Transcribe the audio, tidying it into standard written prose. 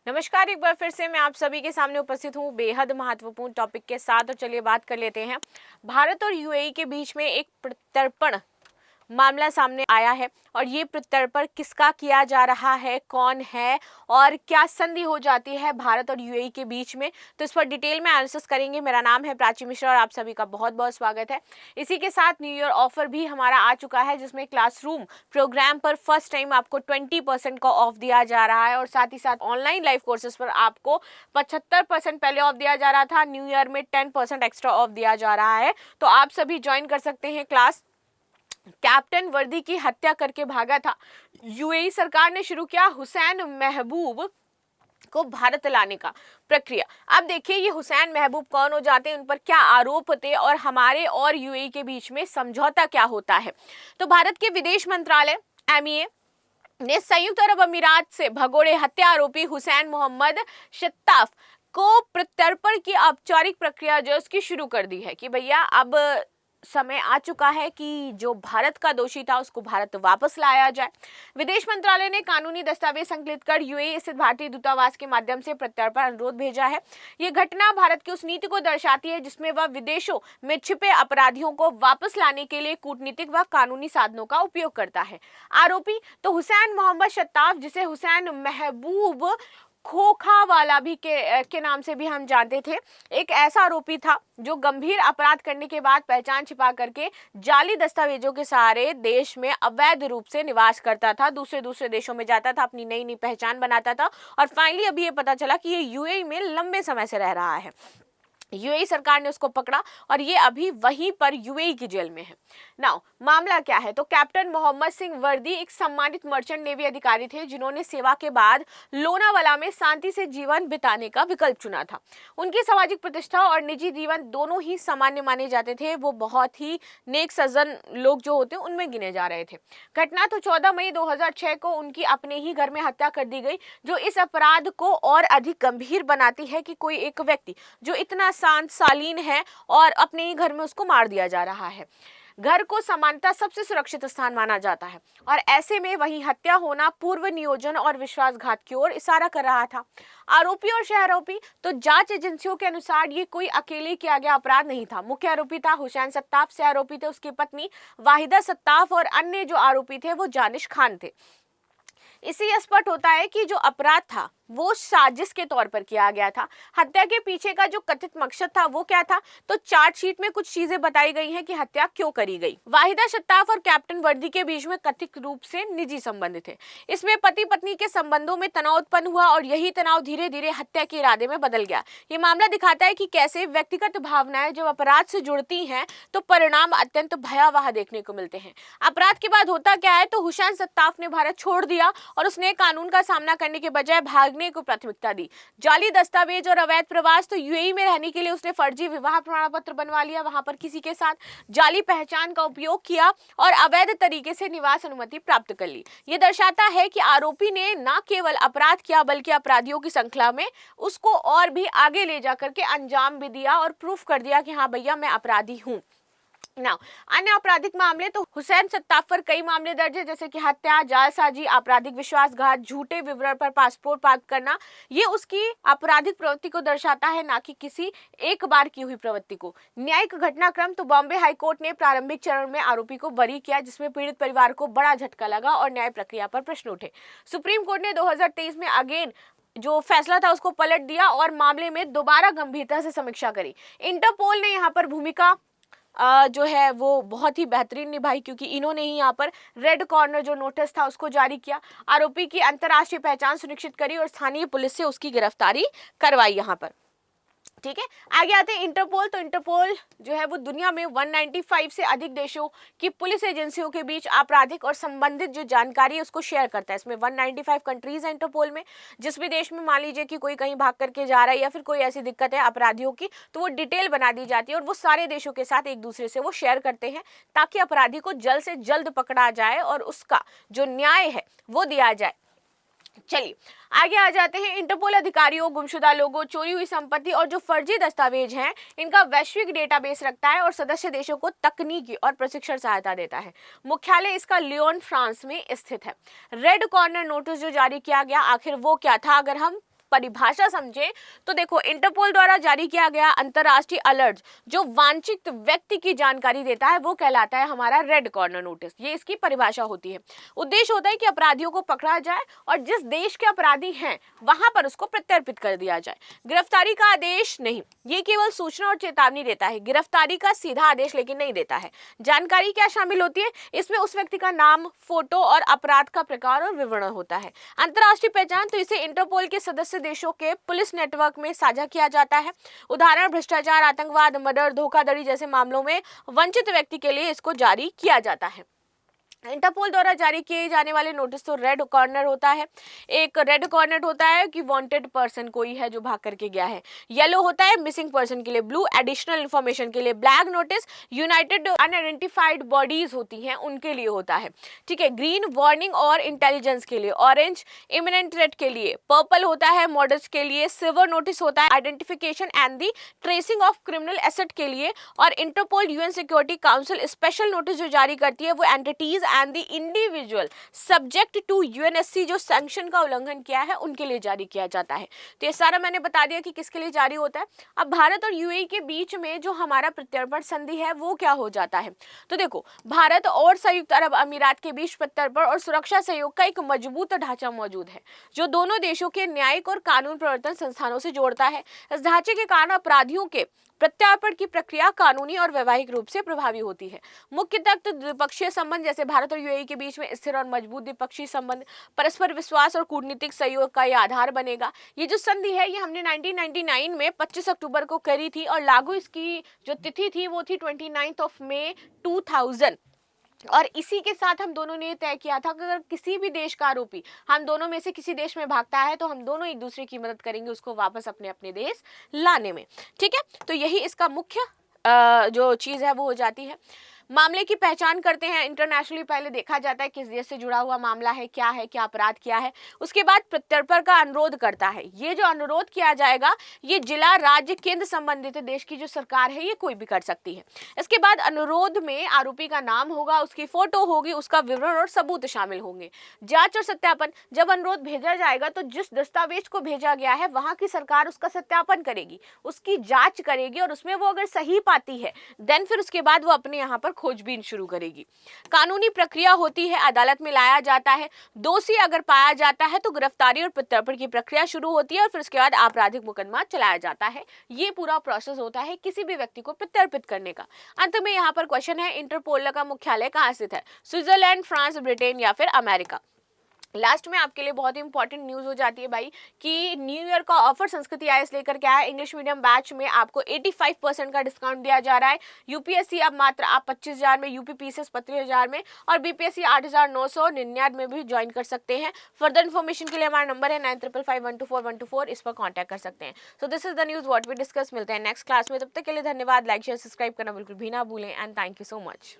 नमस्कार, एक बार फिर से मैं आप सभी के सामने उपस्थित हूँ बेहद महत्वपूर्ण टॉपिक के साथ। और चलिए बात कर लेते हैं। भारत और यूएई के बीच में एक प्रत्यर्पण मामला सामने आया है और ये प्रत्यर्पण किसका किया जा रहा है, कौन है और क्या संधि हो जाती है भारत और यूएई के बीच में, तो इस पर डिटेल में एनालिसिस करेंगे। मेरा नाम है प्राची मिश्रा और आप सभी का बहुत बहुत स्वागत है। इसी के साथ न्यू ईयर ऑफर भी हमारा आ चुका है, जिसमें क्लासरूम प्रोग्राम पर फर्स्ट टाइम आपको 20% का ऑफ दिया जा रहा है और साथ ही साथ ऑनलाइन लाइव कोर्सेज पर आपको 75% पहले ऑफ दिया जा रहा था, न्यू ईयर में 10% एक्स्ट्रा ऑफ दिया जा रहा है। तो आप सभी ज्वाइन कर सकते हैं क्लास। कैप्टन वर्दी की हत्या करके भागा था, यूएई सरकार ने शुरू किया हुसैन महबूब को भारत लाने का प्रक्रिया। अब देखिए, ये हुसैन महबूब कौन हो जाते हैं, उन पर क्या आरोप होते और हमारे और यूएई के बीच में समझौता क्या होता है। तो भारत के विदेश मंत्रालय एमईए ने संयुक्त अरब अमीरात से भगोड़े हत्या आरोपी हुसैन मोहम्मद शत्ताफ को प्रत्यर्पण की औपचारिक प्रक्रिया जो उसकी शुरू कर दी है कि भैया अब समय आ चुका है कि जो भारत का दोषी था उसको भारत वापस लाया जाए। विदेश मंत्रालय ने कानूनी दस्तावेज संकलित कर यूएई स्थित भारतीय दूतावास के माध्यम से प्रत्यर्पण अनुरोध भेजा है। ये घटना भारत की उस नीति को दर्शाती है जिसमें वह विदेशों में छिपे अपराधियों को वापस लाने के लिए कूटनीतिक व कानूनी साधनों का उपयोग करता है। आरोपी तो हुसैन मोहम्मद शत्ताफ, जिसे हुसैन महबूब खोखा वाला भी के नाम से भी हम जानते थे, एक ऐसा आरोपी था जो गंभीर अपराध करने के बाद पहचान छिपा करके जाली दस्तावेजों के सहारे देश में अवैध रूप से निवास करता था, दूसरे देशों में जाता था, अपनी नई पहचान बनाता था और फाइनली अभी ये पता चला कि ये यूएई में लंबे समय से रह रहा है। यूएई सरकार ने उसको पकड़ा और ये अभी वहीं पर यूएई की जेल में है। नाउ मामला क्या है, तो कैप्टन मोहम्मद सिंह वर्दी एक सम्मानित मर्चेंट नेवी अधिकारी थे जिन्होंने सेवा के बाद लोनावाला में शांति से जीवन बिताने का विकल्प चुना था। उनकी सामाजिक प्रतिष्ठा और निजी जीवन दोनों ही सामान्य माने जाते थे। वो बहुत ही नेक सज्जन लोग जो होते हैं उनमें गिने जा रहे थे। घटना तो 14 मई 2006 को उनकी अपने ही घर में हत्या कर दी गई, जो इस अपराध को और अधिक गंभीर बनाती है कि कोई एक व्यक्ति जो इतना शांत शालीन है और अपने ही घर में उसको मार दिया जा रहा है। घर को सामान्यतः सबसे सुरक्षित स्थान माना जाता है और ऐसे में वही हत्या होना पूर्व नियोजन और विश्वासघात की ओर इशारा कर रहा था। आरोपी और सह आरोपी तो जांच एजेंसियों के अनुसार ये कोई अकेले किया गया अपराध नहीं था। मुख्य आरोपी था हुसैन सत्ताफ, सह आरोपी थे उसकी पत्नी वाहिदा सत्ताफ और अन्य जो आरोपी थे वो जानिश खान थे। इसी स्पष्ट होता है कि जो अपराध था वो साजिश के तौर पर किया गया था। हत्या के पीछे का जो कथित मकसद था वो क्या था, तो चार्जशीट में कुछ चीजें बताई गई हैं कि हत्या क्यों करी गई। वाहिदा शत्ताफ और कैप्टन वर्दी के बीच में कथित रूप से निजी संबंध थे। इसमें पति पत्नी के संबंधों में तनाव उत्पन्न हुआ और यही तनाव धीरे धीरे हत्या के इरादे में बदल गया। ये मामला दिखाता है कि कैसे व्यक्तिगत भावनाएं जब अपराध से जुड़ती हैं तो परिणाम अत्यंत भयावह देखने को मिलते हैं। अपराध के बाद होता क्या है, तो हुसैन सत्ताफ ने भारत छोड़ दिया और उसने कानून का सामना करने के बजाय भागने को प्राथमिकता दी। जाली दस्तावेज और अवैध प्रवास, तो यूएई में रहने के लिए उसने फर्जी विवाह प्रमाण पत्र बनवा लिया, वहां पर किसी के साथ जाली पहचान का उपयोग किया और अवैध तरीके से निवास अनुमति प्राप्त कर ली। यह दर्शाता है कि आरोपी ने न केवल अपराध किया बल्कि अपराधियों की श्रृंखला में उसको और भी आगे ले जाकर के अंजाम भी दिया और प्रूफ कर दिया कि हाँ भैया मैं अपराधी हूँ। नाउ अन्य आपराधिक मामले, तो हुसैन सत्ताफ पर कई मामले दर्ज है, जैसे कि हत्या, जालसाजी, आपराधिक विश्वासघात, झूठे विवरण पर पासपोर्ट प्राप्त करना। ये उसकी आपराधिक प्रवृत्ति को दर्शाता है, ना कि किसी एक बार की हुई प्रवृत्ति को। न्यायिक घटनाक्रम, तो बॉम्बे हाईकोर्ट ने प्रारंभिक चरण में आरोपी को बरी किया, जिसमें पीड़ित परिवार को बड़ा झटका लगा और न्याय प्रक्रिया पर प्रश्न उठे। सुप्रीम कोर्ट ने 2023 में अगेन जो फैसला था उसको पलट दिया और मामले में दोबारा गंभीरता से समीक्षा करी। इंटरपोल ने यहाँ पर भूमिका जो है वो बहुत ही बेहतरीन निभाई, क्योंकि इन्होंने ही यहाँ पर रेड कॉर्नर जो नोटिस था उसको जारी किया, आरोपी की अंतर्राष्ट्रीय पहचान सुनिश्चित करी और स्थानीय पुलिस से उसकी गिरफ्तारी करवाई यहाँ पर। ठीक है, आगे आते हैं इंटरपोल। तो इंटरपोल जो है वो दुनिया में 195 से अधिक देशों की पुलिस एजेंसियों के बीच आपराधिक और संबंधित जो जानकारी है उसको शेयर करता है। इसमें 195 कंट्रीज है इंटरपोल में। जिस भी देश में मान लीजिए कि कोई कहीं भाग करके जा रहा है या फिर कोई ऐसी दिक्कत है अपराधियों की, तो वो डिटेल बना दी जाती है और वो सारे देशों के साथ एक दूसरे से वो शेयर करते हैं ताकि अपराधी को जल्द से जल्द पकड़ा जाए और उसका जो न्याय है वो दिया जाए। चलिए आगे आ जाते हैं। इंटरपोल अधिकारियों, गुमशुदा लोगों, चोरी हुई संपत्ति और जो फर्जी दस्तावेज हैं इनका वैश्विक डेटाबेस रखता है और सदस्य देशों को तकनीकी और प्रशिक्षण सहायता देता है। मुख्यालय इसका लियोन फ्रांस में स्थित है। रेड कॉर्नर नोटिस जो जारी किया गया, आखिर वो क्या था, अगर हम परिभाषा समझें तो देखो, इंटरपोल द्वारा जारी किया गया अंतरराष्ट्रीय अलर्ट जो वांछित व्यक्ति की जानकारी देता है वो कहलाता है हमारा रेड कॉर्नर नोटिस। ये इसकी परिभाषा होती है। उद्देश्य होता है कि अपराधियों को पकड़ा जाए और जिस देश के अपराधी हैं वहां पर उसको प्रत्यर्पित कर दिया जाए। गिरफ्तारी का आदेश नहीं, ये केवल सूचना और चेतावनी देता है, गिरफ्तारी का सीधा आदेश लेकिन नहीं देता है। जानकारी क्या शामिल होती है इसमें? उस व्यक्ति का नाम, फोटो और अपराध का प्रकार और विवरण होता है। अंतर्राष्ट्रीय पहचान तो इसे इंटरपोल के सदस्य देशों के पुलिस नेटवर्क में साझा किया जाता है। उदाहरण भ्रष्टाचार, आतंकवाद, मर्डर, धोखाधड़ी जैसे मामलों में वंचित व्यक्ति के लिए इसको जारी किया जाता है। इंटरपोल द्वारा जारी किए जाने वाले नोटिस तो रेड कॉर्नर होता है। एक रेड कॉर्नर होता है कि वांटेड पर्सन कोई है जो भाग करके गया है। येलो होता है मिसिंग पर्सन के लिए, ब्लू एडिशनल इंफॉर्मेशन के लिए, black notice United unidentified bodies होती हैं उनके लिए होता है, ठीक है। ग्रीन वार्निंग और इंटेलिजेंस के लिए, ऑरेंज इमिनेंट थ्रेट के लिए, पर्पल होता है मर्डर्स के लिए, सिल्वर नोटिस होता है identification and the tracing of criminal asset के लिए, और Interpol UN Security Council special notice जो जारी करती है वो entities and the individual subject to UNSC जो सैंक्शन का उल्लंघन किया है उनके लिए जारी किया जाता है। तो ये सारा मैंने बता दिया कि किसके लिए जारी होता है। अब भारत और यूएई के बीच में जो हमारा प्रत्यर्पण संधि है वो क्या हो जाता है? तो देखो, भारत और संयुक्त अरब अमीरात के बीच प्रत्यर्पण और सुरक्षा सहयोग का एक मजबूत ढांचा मौजूद है जो दोनों देशों के न्यायिक और कानून प्रवर्तन संस्थानों से जोड़ता है। इस ढांचे के कारण अपराधियों के प्रत्यार्पण की प्रक्रिया कानूनी और वैवाहिक रूप से प्रभावी होती है। मुख्यतः द्विपक्षीय संबंध जैसे भारत और यूएई के बीच में स्थिर और मजबूत द्विपक्षीय संबंध, परस्पर विश्वास और कूटनीतिक सहयोग का यह आधार बनेगा। ये जो संधि है ये हमने 1999 में 25 अक्टूबर को करी थी और लागू इसकी जो तिथि थी वो थी 29 मई 2000। और इसी के साथ हम दोनों ने तय किया था कि अगर किसी भी देश का आरोपी हम दोनों में से किसी देश में भागता है तो हम दोनों एक दूसरे की मदद करेंगे उसको वापस अपने अपने देश लाने में, ठीक है। तो यही इसका मुख्य जो चीज़ है वो हो जाती है। मामले की पहचान करते हैं इंटरनेशनली, पहले देखा जाता है किस देश से जुड़ा हुआ मामला है, क्या अपराध किया है, उसके बाद प्रत्यर्पण का अनुरोध करता है। ये जो अनुरोध किया जाएगा ये जिला, राज्य, केंद्र संबंधित देश की जो सरकार है ये कोई भी कर सकती है। इसके बाद अनुरोध में आरोपी का नाम होगा, उसकी फोटो होगी, उसका विवरण और सबूत शामिल होंगे। जांच और सत्यापन, जब अनुरोध भेजा जाएगा तो जिस दस्तावेज को भेजा गया है वहां की सरकार उसका सत्यापन करेगी, उसकी जांच करेगी और उसमें वो अगर सही पाती है देन फिर उसके बाद वो अपने यहाँ पर खोजबीन शुरू करेगी। कानूनी प्रक्रिया होती है, अदालत में लाया जाता है, दोषी अगर पाया जाता है तो गिरफ्तारी और प्रत्यर्पण की प्रक्रिया शुरू होती है और फिर उसके बाद आपराधिक मुकदमा चलाया जाता है। ये पूरा प्रोसेस होता है किसी भी व्यक्ति को प्रत्यर्पित करने का। अंत में यहाँ पर क्वेश्चन है, इंटरपोल का मुख्यालय कहाँ स्थित है? स्विट्जरलैंड, फ्रांस, ब्रिटेन या फिर अमेरिका? लास्ट में आपके लिए बहुत ही इंपॉर्टेंट न्यूज़ हो जाती है भाई कि न्यू ईयर का ऑफर संस्कृति आईएएस लेकर के आया। इंग्लिश मीडियम बैच में आपको 85% का डिस्काउंट दिया जा रहा है। यूपीएससी अब मात्र आप 25,000 में, यूपीपीसीएस 25,000 में और बीपीएससी 8,999 में भी ज्वाइन कर सकते हैं। फर्दर इन्फॉर्मेशन के लिए हमारा नंबर है 9555124124, इस पर कॉन्टैक्ट कर सकते हैं। So this is the news what we discuss. मिलते हैं नेक्स्ट क्लास में, तब तक के लिए धन्यवाद। लाइक शेयर सब्सक्राइब करना बिल्कुल भी ना भूलें and thank you so much.